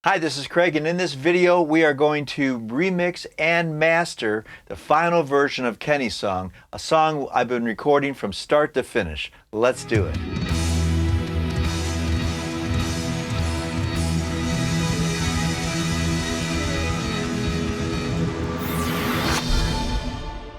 Hi, this is Craig, and in this video we are going to remix and master the final version of Kenny's song, a song I've been recording from start to finish. Let's do it.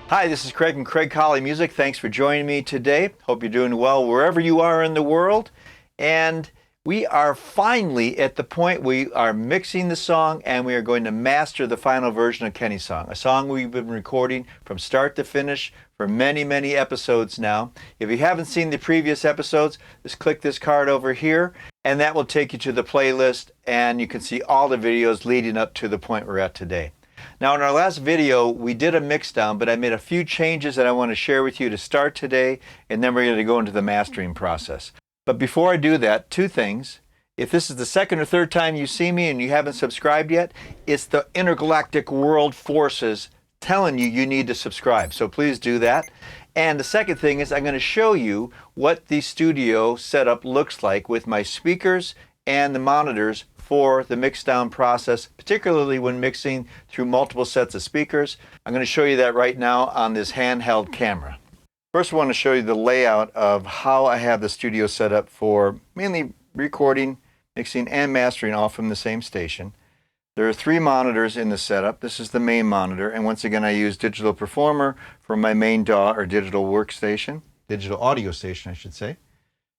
Hi, this is Craig from Craig Colley Music. Thanks for joining me today. Hope you're doing well wherever you are in the world. And we are finally at the point we are mixing the song and we are going to master the final version of Kenny's song, a song we've been recording from start to finish for many, many episodes now. If you haven't seen the previous episodes, just click this card over here and that will take you to the playlist and you can see all the videos leading up to the point we're at today. Now in our last video we did a mix down, but I made a few changes that I want to share with you to start today, and then we're going to go into the mastering process. But before I do that, two things. If this is the second or third time you see me and you haven't subscribed yet, it's the intergalactic world forces telling you you need to subscribe. So please do that. And the second thing is I'm going to show you what the studio setup looks like with my speakers and the monitors for the mix down process, particularly when mixing through multiple sets of speakers. I'm going to show you that right now on this handheld camera. First, I want to show you the layout of how I have the studio set up for mainly recording, mixing, and mastering all from the same station. There are 3 monitors in the setup. This is the main monitor, and once again I use Digital Performer for my main DAW or digital workstation, digital audio station I should say.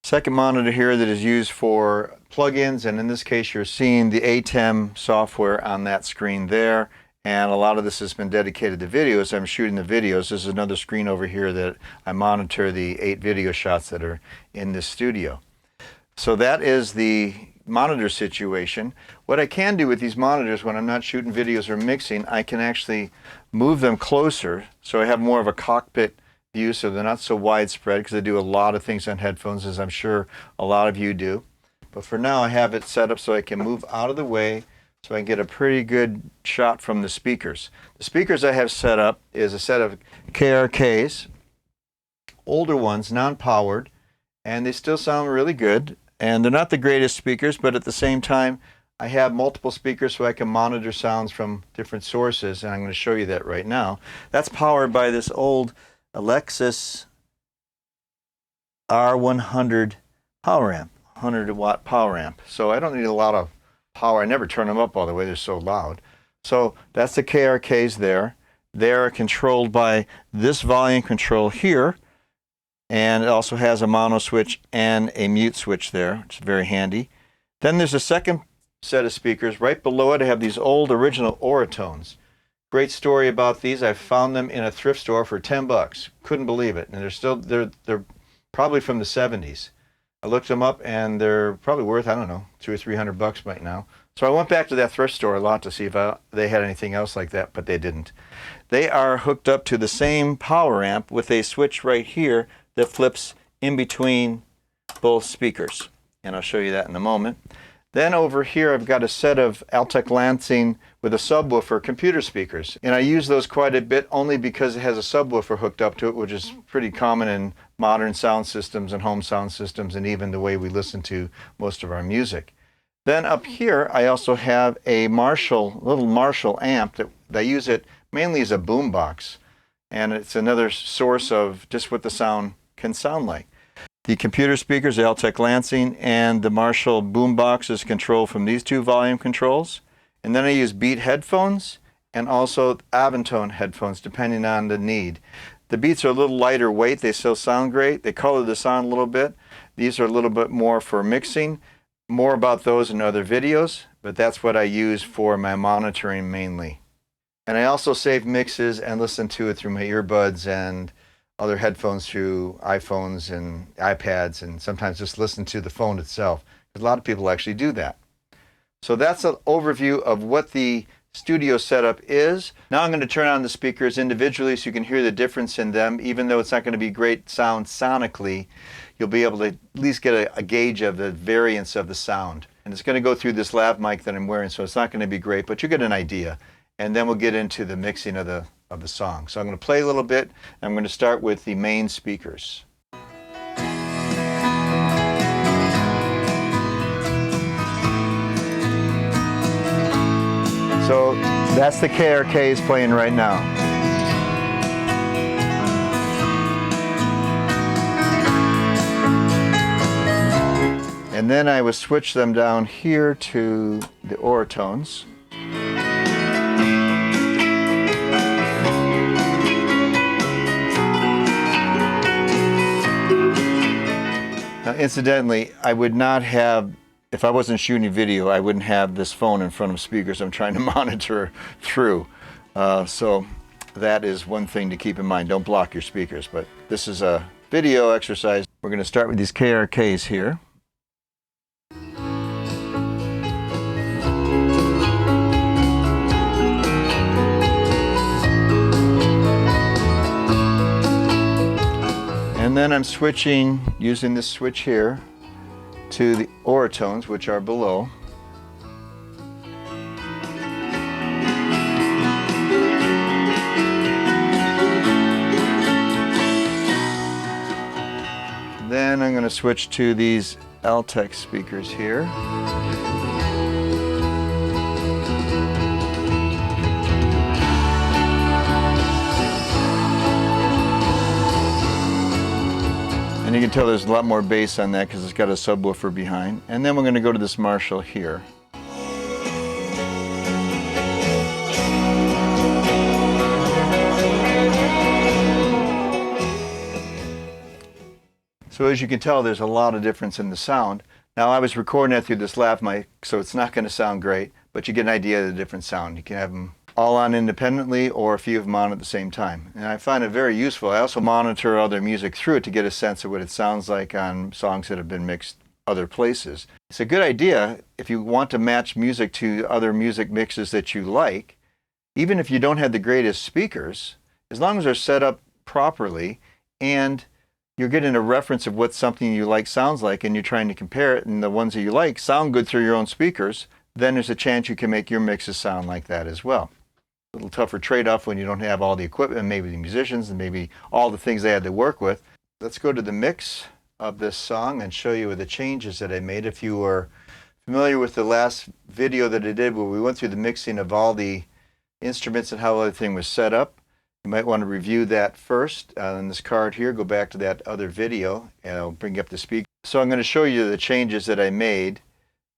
Second monitor here that is used for plugins, and in this case you're seeing the ATEM software on that screen there. And a lot of this has been dedicated to videos. I'm shooting the videos. This is another screen over here that I monitor the 8 video shots that are in this studio. So that is the monitor situation. What I can do with these monitors when I'm not shooting videos or mixing, I can actually move them closer so I have more of a cockpit view, so they're not so widespread, because I do a lot of things on headphones, as I'm sure a lot of you do. But for now I have it set up so I can move out of the way so I can get a pretty good shot from the speakers. The speakers I have set up is a set of KRKs, older ones, non-powered, and they still sound really good. And they're not the greatest speakers, but at the same time, I have multiple speakers so I can monitor sounds from different sources, and I'm going to show you that right now. That's powered by this old Alexis R100 power amp, 100 watt power amp. So I don't need a lot of power. I never turn them up all the way, they're so loud. So that's the KRKs there. They're controlled by this volume control here, and it also has a mono switch and a mute switch there, which is very handy. Then there's a second set of speakers. Right below it I have these old original Oratones. Great story about these. I found them in a thrift store for 10 bucks. Couldn't believe it. And they're probably from the 70s. I looked them up and they're probably worth, I don't know, $200 or $300 right now. So I went back to that thrift store a lot to see if they had anything else like that, but they didn't. They are hooked up to the same power amp with a switch right here that flips in between both speakers. And I'll show you that in a moment. Then over here I've got a set of Altec Lansing with a subwoofer computer speakers. And I use those quite a bit only because it has a subwoofer hooked up to it, which is pretty common in modern sound systems and home sound systems, and even the way we listen to most of our music. Then up here I also have a little Marshall amp that I use it mainly as a boom box. And it's another source of just what the sound can sound like. The computer speakers, the Altec Lansing, and the Marshall boombox is controlled from these 2 volume controls. And then I use Beat headphones and also Aventone headphones, depending on the need. The Beats are a little lighter weight. They still sound great. They color the sound a little bit. These are a little bit more for mixing. More about those in other videos, but that's what I use for my monitoring mainly. And I also save mixes and listen to it through my earbuds and other headphones through iPhones and iPads, and sometimes just listen to the phone itself. A lot of people actually do that. So that's an overview of what the studio setup is. Now I'm going to turn on the speakers individually so you can hear the difference in them. Even though it's not going to be great sound sonically, you'll be able to at least get a gauge of the variance of the sound. And it's going to go through this lav mic that I'm wearing, so it's not going to be great, but you get an idea. And then we'll get into the mixing of the song. So I'm going to play a little bit. I'm going to start with the main speakers. So that's the KRKs playing right now. And then I would switch them down here to the oratones. Now, incidentally, I would not have, if I wasn't shooting video, I wouldn't have this phone in front of speakers I'm trying to monitor through. So that is one thing to keep in mind. Don't block your speakers, but this is a video exercise. We're going to start with these KRKs here. And then I'm switching, using this switch here, to the oratones, which are below. Then I'm going to switch to these Altec speakers here. And you can tell there's a lot more bass on that because it's got a subwoofer behind. And then we're going to go to this Marshall here. So as you can tell, there's a lot of difference in the sound. Now I was recording that through this lav mic, so it's not going to sound great, but you get an idea of the different sound. You can have them all on independently or a few of them on at the same time. And I find it very useful. I also monitor other music through it to get a sense of what it sounds like on songs that have been mixed other places. It's a good idea if you want to match music to other music mixes that you like, even if you don't have the greatest speakers, as long as they're set up properly and you're getting a reference of what something you like sounds like and you're trying to compare it, and the ones that you like sound good through your own speakers, then there's a chance you can make your mixes sound like that as well. A little tougher trade-off when you don't have all the equipment, maybe the musicians, and maybe all the things they had to work with. Let's go to the mix of this song and show you the changes that I made. If you were familiar with the last video that I did where we went through the mixing of all the instruments and how everything was set up, you might want to review that first on this card here. Go back to that other video and I'll bring you up to speed. So I'm going to show you the changes that I made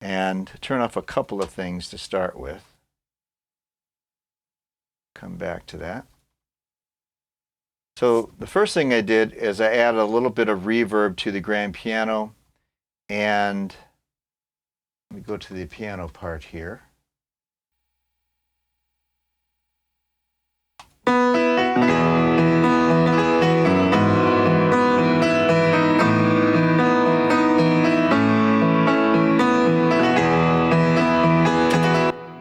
and turn off a couple of things to start with. Come back to that. So the first thing I did is I added a little bit of reverb to the grand piano, and let me go to the piano part here.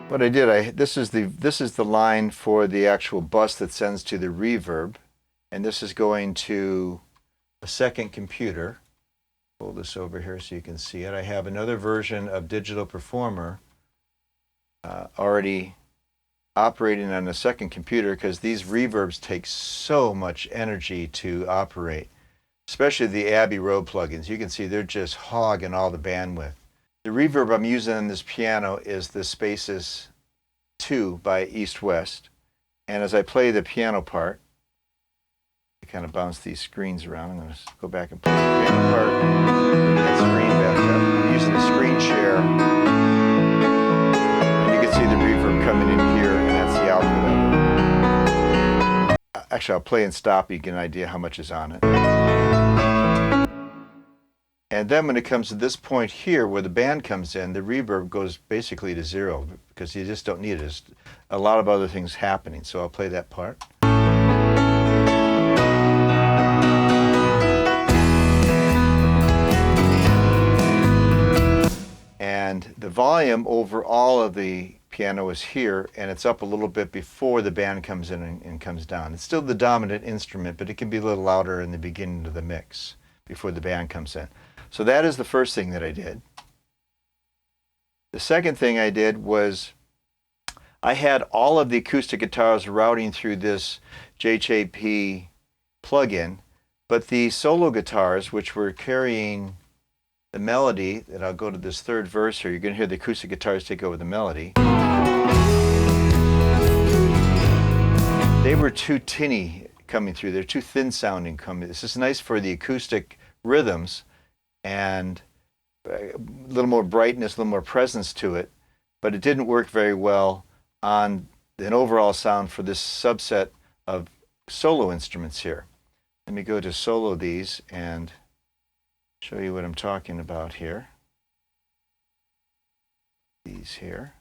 What I did, this is the line for the actual bus that sends to the reverb, and this is going to a second computer. Pull this over here so you can see it. I have another version of Digital Performer already operating on a second computer because these reverbs take so much energy to operate, especially the Abbey Road plugins. You can see they're just hogging all the bandwidth. The reverb I'm using on this piano is the Spaces 2 by East West. And as I play the piano part, I kind of bounce these screens around. I'm going to go back and play the piano part. Bring that screen back up. I'm using the screen share. And you can see the reverb coming in here, and that's the output of it. Actually, I'll play and stop. You get an idea how much is on it. And then when it comes to this point here where the band comes in, the reverb goes basically to zero because you just don't need it. There's a lot of other things happening. So I'll play that part. And the volume over all of the piano is here, and it's up a little bit before the band comes in and comes down. It's still the dominant instrument, but it can be a little louder in the beginning of the mix before the band comes in. So that is the first thing that I did. The second thing I did was I had all of the acoustic guitars routing through this JJP plugin, but the solo guitars, which were carrying the melody, and I'll go to this third verse here, you're going to hear the acoustic guitars take over the melody. They were too tinny coming through. They're too thin sounding coming. This is nice for the acoustic rhythms and a little more brightness, a little more presence to it, but it didn't work very well on an overall sound for this subset of solo instruments here. Let me go to solo these and show you what I'm talking about here. These here.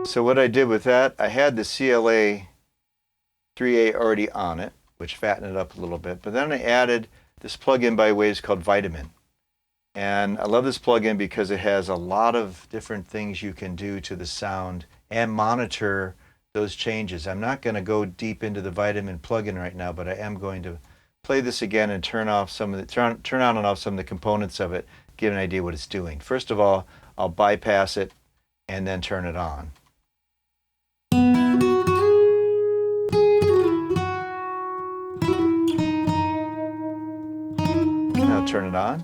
So what I did with that, I had the CLA 3A already on it, which fattened it up a little bit, but then I added this plugin by Waves called Vitamin. And I love this plugin because it has a lot of different things you can do to the sound and monitor those changes. I'm not going to go deep into the Vitamin plugin right now, but I am going to play this again and turn off some of the turn on and off some of the components of it, get an idea what it's doing. First of all, I'll bypass it and then turn it on. Now turn it on.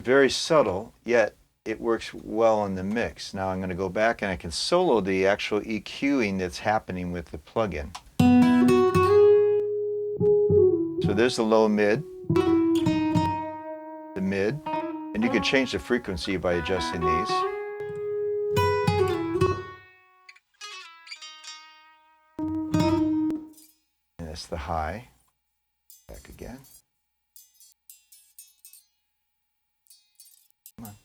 Very subtle, yet it works well in the mix. Now I'm going to go back and I can solo the actual EQing that's happening with the plugin. So there's the low mid, the mid, and you can change the frequency by adjusting these. And that's the high. Back again. Come on.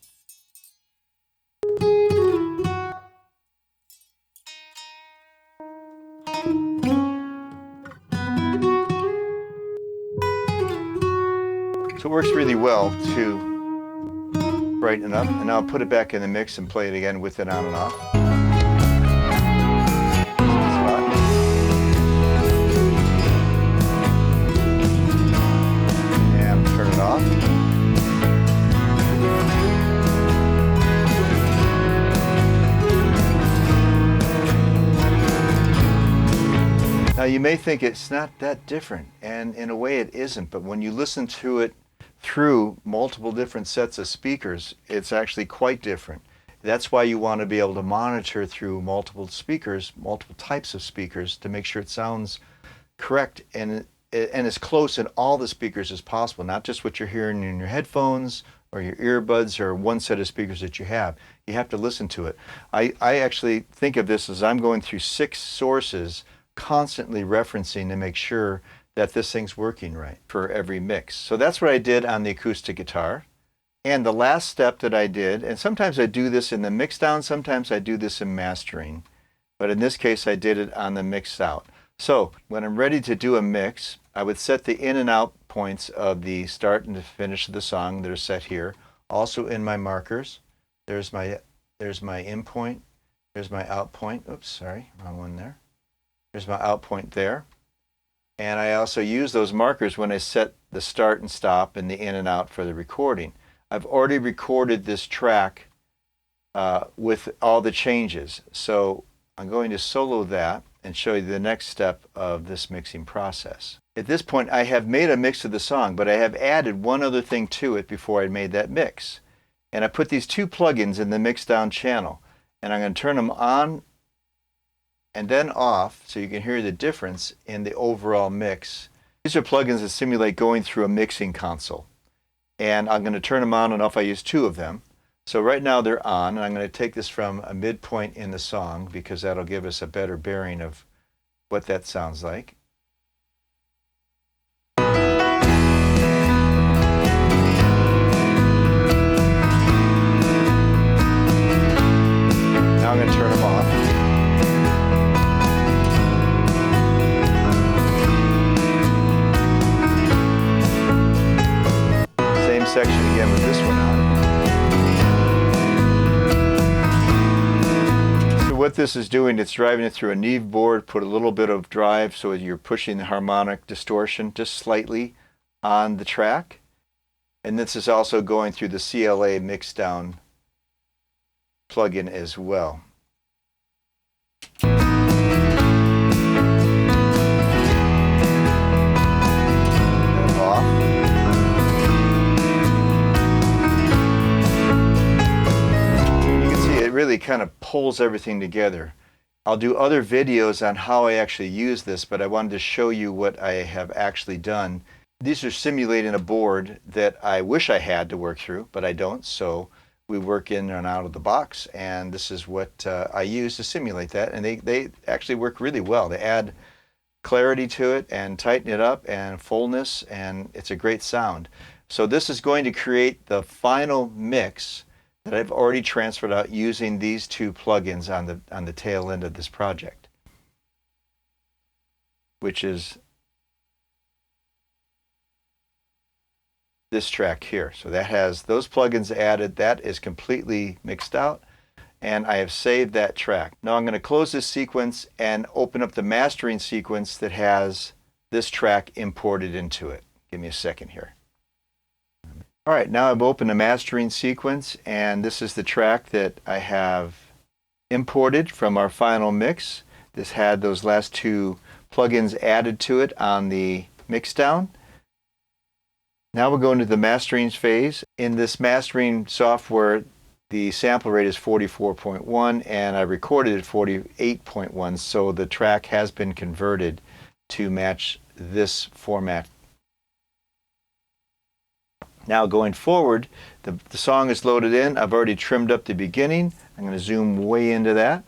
So it works really well to brighten it up. And now I'll put it back in the mix and play it again with it on and off. And turn it off. Now you may think it's not that different, and in a way it isn't, but when you listen to it through multiple different sets of speakers, it's actually quite different. That's why you want to be able to monitor through multiple speakers, multiple types of speakers, to make sure it sounds correct and as close in all the speakers as possible, not just what you're hearing in your headphones or your earbuds or one set of speakers that you have. You have to listen to it. I actually think of this as I'm going through 6 sources, constantly referencing to make sure that this thing's working right for every mix. So that's what I did on the acoustic guitar. And the last step that I did, and sometimes I do this in the mix down, sometimes I do this in mastering, but in this case I did it on the mix out. So when I'm ready to do a mix, I would set the in and out points of the start and the finish of the song that are set here. Also in my markers, there's my in point, there's my out point. Oops, sorry, wrong one there. There's my out point there. And I also use those markers when I set the start and stop and the in and out for the recording. I've already recorded this track with all the changes. So I'm going to solo that and show you the next step of this mixing process. At this point, I have made a mix of the song, but I have added one other thing to it before I made that mix. And I put these 2 plugins in the mix down channel, and I'm going to turn them on and then off so you can hear the difference in the overall mix. These are plugins that simulate going through a mixing console. And I'm going to turn them on and off. I use 2 of them. So right now they're on, and I'm going to take this from a midpoint in the song because that'll give us a better bearing of what that sounds like. Now I'm going to turn them off. Same section again with this one on. So what this is doing, it's driving it through a Neve board, put a little bit of drive so you're pushing the harmonic distortion just slightly on the track. And this is also going through the CLA mixdown plugin as well. really kind of pulls everything together. I'll do other videos on how I actually use this, but I wanted to show you what I have actually done. These are simulating a board that I wish I had to work through, but I don't, so we work in and out of the box, and this is what I use to simulate that, and they actually work really well. They add clarity to it and tighten it up and fullness, and it's a great sound. So this is going to create the final mix that I've already transferred out using these two plugins on the tail end of this project, which is this track here. So that has those plugins added. That is completely mixed out, and I have saved that track. Now I'm going to close this sequence and open up the mastering sequence that has this track imported into it. Give me a second here. All right, now I've opened a mastering sequence, and this is the track that I have imported from our final mix. This had those last two plugins added to it on the mixdown. Now we'll go into the mastering phase. In this mastering software, the sample rate is 44.1, and I recorded at 48.1, so the track has been converted to match this format. Now going forward, the song is loaded in. I've already trimmed up the beginning. I'm going to zoom way into that.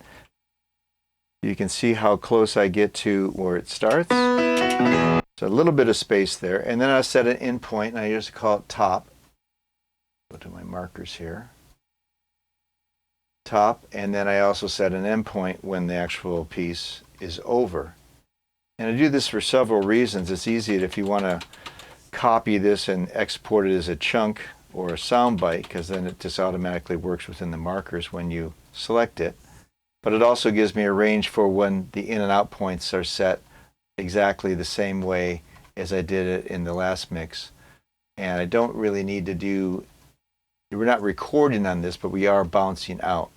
You can see how close I get to where it starts. So a little bit of space there. And then I set an in point, and I just call it top. Go to my markers here. Top, and then I also set an end point when the actual piece is over. And I do this for several reasons. It's easy if you want to copy this and export it as a chunk or a sound bite, because then it just automatically works within the markers when you select it. But it also gives me a range for when the in and out points are set exactly the same way as I did it in the last mix. And I don't really need to do, we're not recording on this, but we are bouncing out.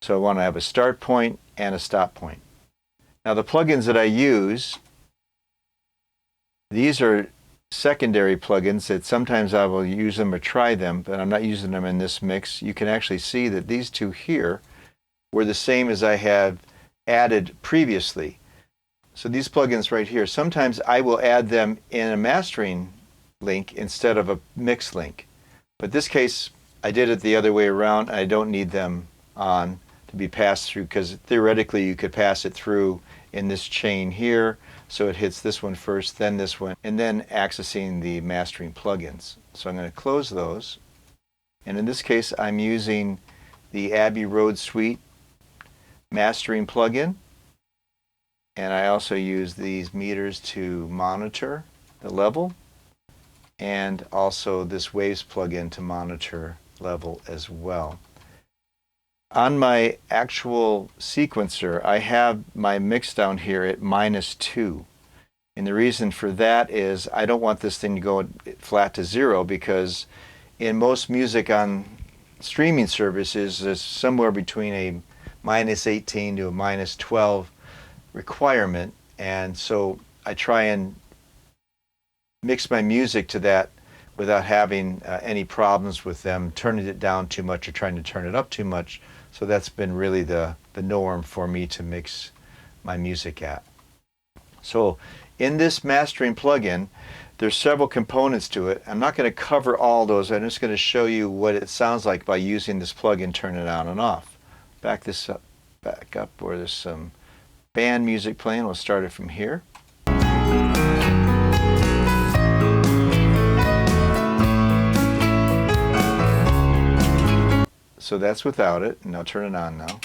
So I want to have a start point and a stop point. Now the plugins that I use, these are secondary plugins that sometimes I will use them or try them, but I'm not using them in this mix. You can actually see that these two here were the same as I had added previously. So these plugins right here, sometimes I will add them in a mastering link instead of a mix link. But this case, I did it the other way around. I don't need them on to be passed through, because theoretically you could pass it through in this chain here, so it hits this one first, then this one, and then accessing the mastering plugins. So I'm going to close those, and in this case I'm using the Abbey Road Suite mastering plugin, and I also use these meters to monitor the level, and also this Waves plugin to monitor level as well. On my actual sequencer, I have my mix down here at -2. And the reason for that is I don't want this thing to go flat to 0, because in most music on streaming services, there's somewhere between a -18 to a -12 requirement. And so I try and mix my music to that without having any problems with them turning it down too much or trying to turn it up too much. So that's been really the norm for me to mix my music at. So in this mastering plugin, there's several components to it. I'm not going to cover all those. I'm just going to show you what it sounds like by using this plugin, turn it on and off. Back up where there's some band music playing. We'll start it from here. So that's without it, and I'll turn it on now.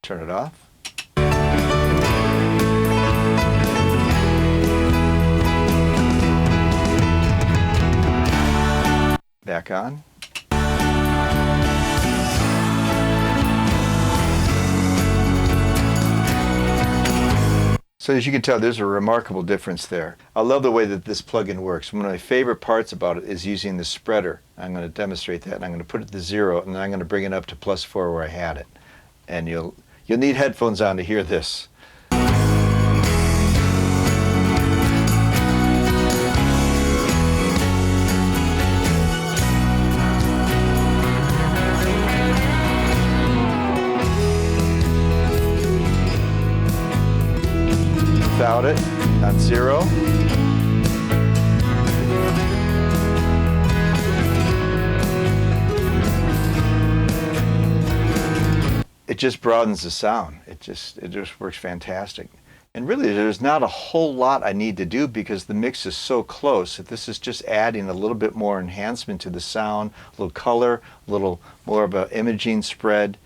Turn it off. Back on. So as you can tell, there's a remarkable difference there. I love the way that this plugin works. One of my favorite parts about it is using the spreader. I'm going to demonstrate that, and I'm going to put it to 0, and then I'm going to bring it up to +4 where I had it. And you'll need headphones on to hear this. Without it, on 0. It just broadens the sound. It just works fantastic. And really, there's not a whole lot I need to do because the mix is so close. This is just adding a little bit more enhancement to the sound, a little color, a little more of an imaging spread,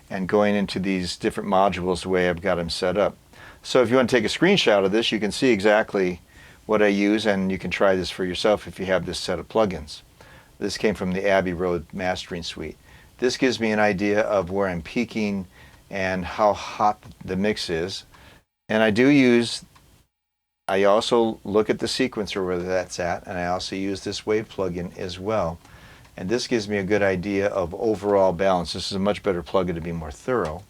and going into these different modules the way I've got them set up. So if you want to take a screenshot of this, you can see exactly what I use, and you can try this for yourself if you have this set of plugins. This came from the Abbey Road mastering suite. This gives me an idea of where I'm peaking and how hot the mix is. And I also look at the sequencer where that's at, and I also use this wave plugin as well. And this gives me a good idea of overall balance. This is a much better plugin to be more thorough.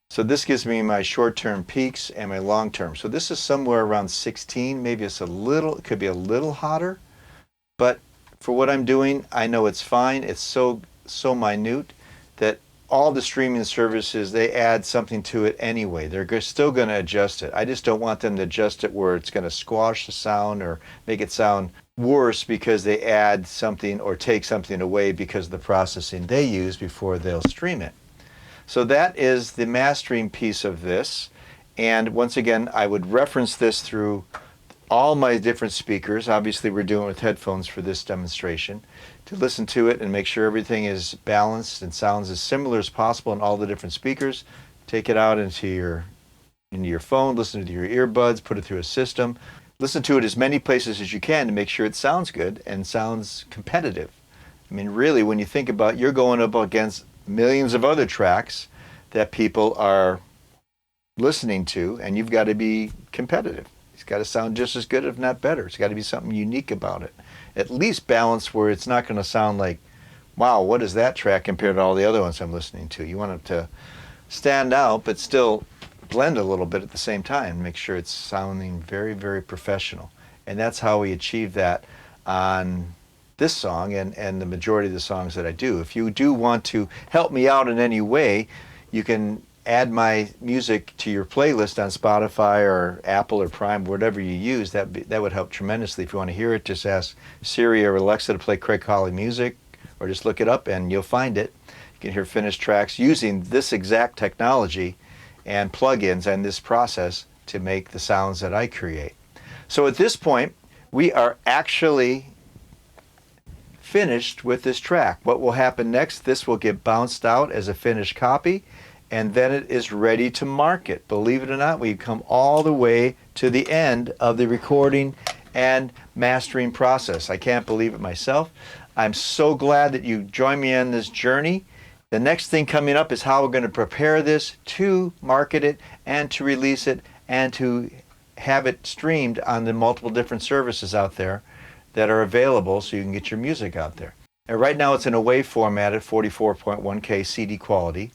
So this gives me my short-term peaks and my long-term. So this is somewhere around 16. Maybe it could be a little hotter, but for what I'm doing, I know it's fine. It's so minute that all the streaming services, they add something to it anyway. They're still going to adjust it. I just don't want them to adjust it where it's going to squash the sound or make it sound worse because they add something or take something away because of the processing they use before they'll stream it. So that is the mastering piece of this. And once again, I would reference this through all my different speakers. Obviously, we're doing it with headphones for this demonstration, to listen to it and make sure everything is balanced and sounds as similar as possible in all the different speakers. Take it out into your phone, listen to your earbuds, put it through a system. Listen to it as many places as you can to make sure it sounds good and sounds competitive. I mean, really, when you think about, you're going up against millions of other tracks that people are listening to, and you've got to be competitive. It's got to sound just as good, if not better. It's got to be something unique about it. At least balanced where it's not going to sound like, wow, what is that track compared to all the other ones I'm listening to? You want it to stand out, but still blend a little bit at the same time. Make sure it's sounding very, very professional. And that's how we achieve that on this song and the majority of the songs that I do. If you do want to help me out in any way, you can add my music to your playlist on Spotify or Apple or Prime, whatever you use. That would help tremendously. If you want to hear it, just ask Siri or Alexa to play Craig Colley music, or just look it up and you'll find it. You can hear finished tracks using this exact technology and plugins and this process to make the sounds that I create. So at this point, we are actually finished with this track. What will happen next, this will get bounced out as a finished copy, and then it is ready to market. Believe it or not, we've come all the way to the end of the recording and mastering process. I can't believe it myself. I'm so glad that you joined me on this journey. The next thing coming up is how we're going to prepare this to market it and to release it and to have it streamed on the multiple different services out there that are available so you can get your music out there. And right now it's in a WAV format at 44.1K CD quality.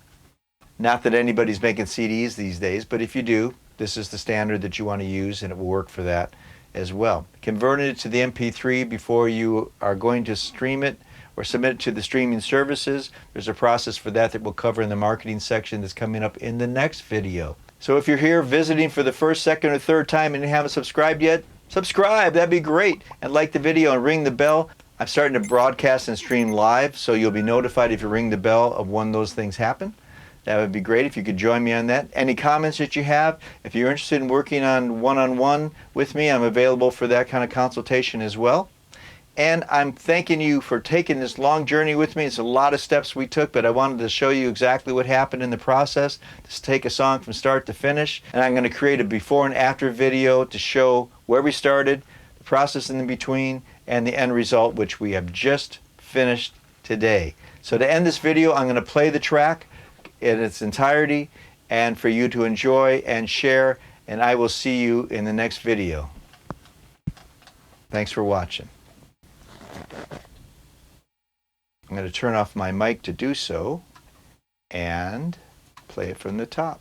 Not that anybody's making CDs these days, but if you do, this is the standard that you want to use and it will work for that as well. Converting it to the MP3 before you are going to stream it or submit it to the streaming services, there's a process for that we'll cover in the marketing section that's coming up in the next video. So if you're here visiting for the first, second, or third time and you haven't subscribed yet, subscribe, that'd be great. And like the video and ring the bell. I'm starting to broadcast and stream live, so you'll be notified if you ring the bell of when those things happen. That would be great if you could join me on that. Any comments that you have, if you're interested in working on one-on-one with me, I'm available for that kind of consultation as well. And I'm thanking you for taking this long journey with me. It's a lot of steps we took, but I wanted to show you exactly what happened in the process. Just take a song from start to finish. And I'm going to create a before and after video to show where we started, the process in between, and the end result, which we have just finished today. So to end this video, I'm going to play the track in its entirety and for you to enjoy and share, and I will see you in the next video. Thanks for watching. I'm going to turn off my mic to do so and play it from the top.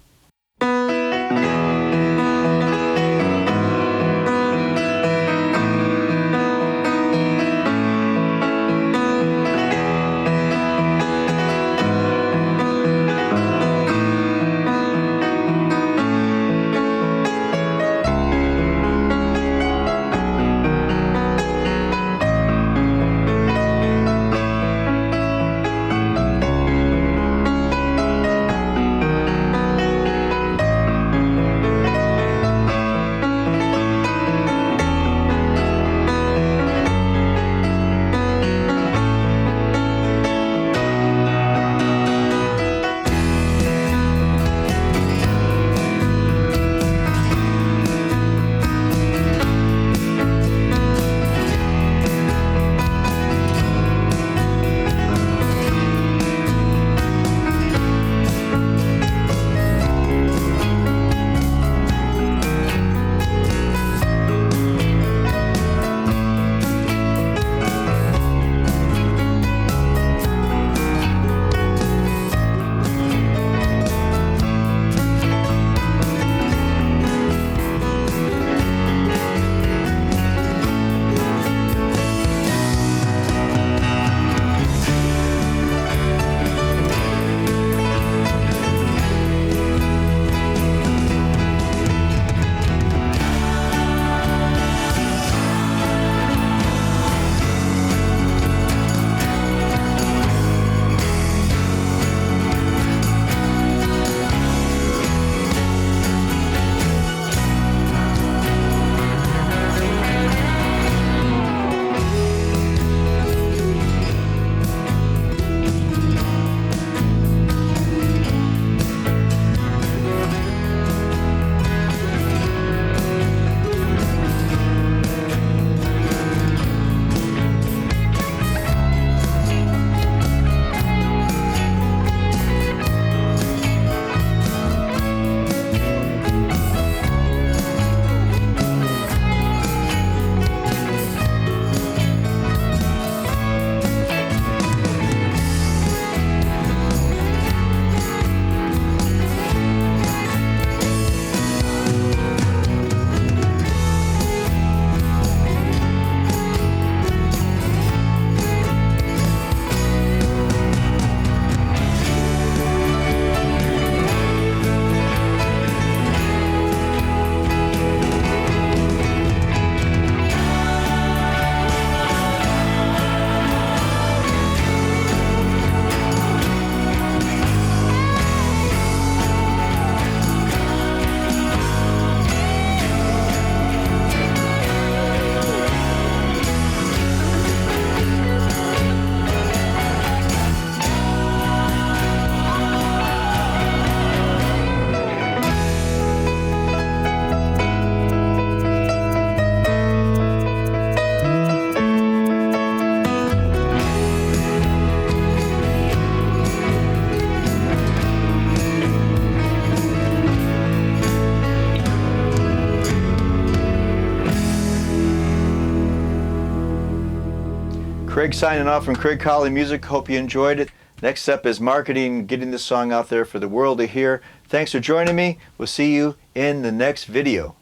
Craig signing off from Craig Colley Music. Hope you enjoyed it. Next step is marketing, getting this song out there for the world to hear. Thanks for joining me. We'll see you in the next video.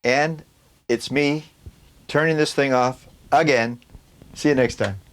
And it's me turning this thing off again. See you next time.